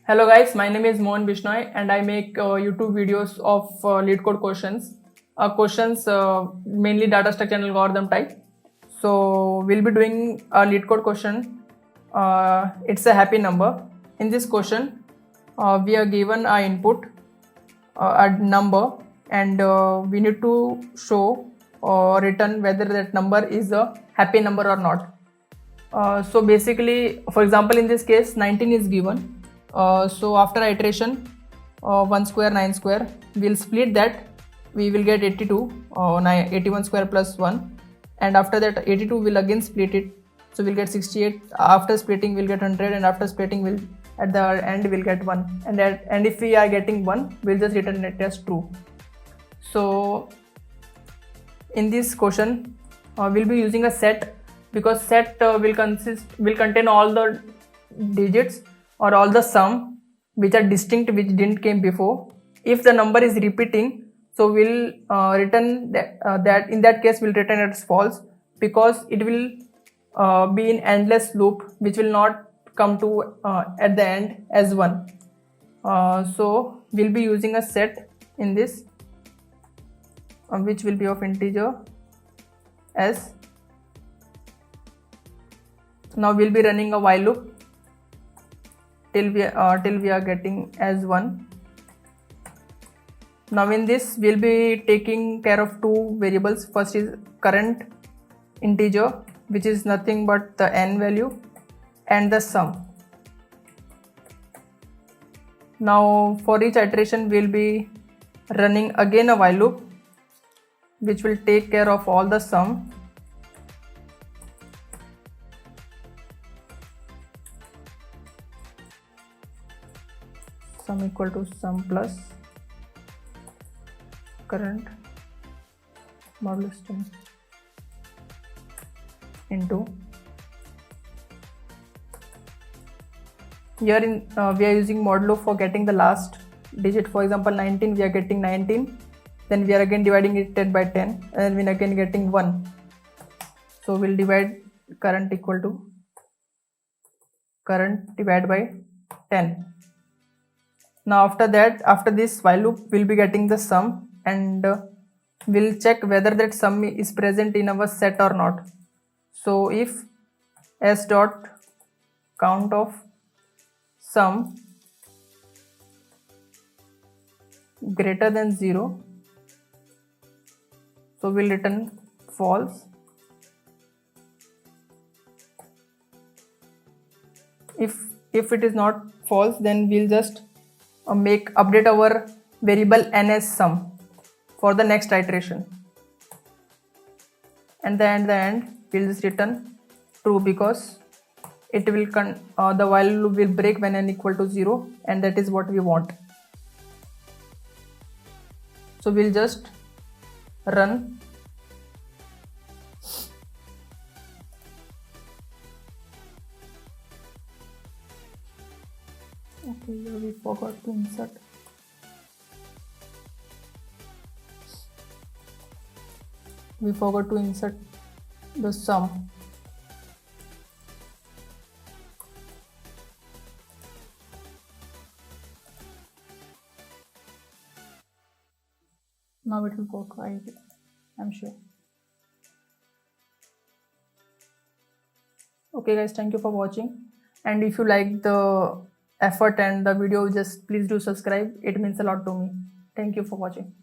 Hello guys, my name is Mohan Bishnoi and I make YouTube videos of LeetCode questions. Questions mainly data structure and algorithm type. So we'll be doing a LeetCode question. It's a happy number. In this question, we are given our input, a number, and we need to show or return whether that number is a happy number or not. So basically, for example, in this case, 19 is given. So after iteration, 1 square 9 square, we'll split that, we will get 82, 81 square plus 1, and after that 82 will again split it, so we'll get 68. After splitting we'll get 100, and after splitting we'll at the end we'll get 1, and if we are getting 1, we'll just return it as true. So in this question, we'll be using a set, because set will contain all the digits or all the sum which are distinct, which didn't came before. If the number is repeating, so we'll return that in that case we'll return it as false, because it will be in endless loop which will not come to at the end as 1. So we'll be using a set in this, which will be of integer s. Now we'll be running a while loop till we are getting as 1. Now in this we'll be taking care of two variables. First is current integer, which is nothing but the n value, and the sum. Now for each iteration we'll be running again a while loop, which will take care of all the sum. Sum equal to sum plus current modulus 10 into, here in we are using modulo for getting the last digit. For example, 19, we are getting 19, then we are again dividing it 10 by 10, and then we are again getting 1. So we'll divide current equal to current divided by 10. Now after that, after this while loop, we'll be getting the sum, and we'll check whether that sum is present in our set or not. So if s dot count of sum greater than 0, so we'll return false. If it is not false, then we'll just update our variable n as sum for the next iteration, and then at the end we'll just return true, because it will the while loop will break when n equal to 0, and that is what we want. So we'll just run. Okay, here we forgot to insert. We forgot to insert the sum. Now it will work, I'm sure. Okay guys, thank you for watching, and if you like the effort and the video, just please do subscribe. It means a lot to me. Thank you for watching.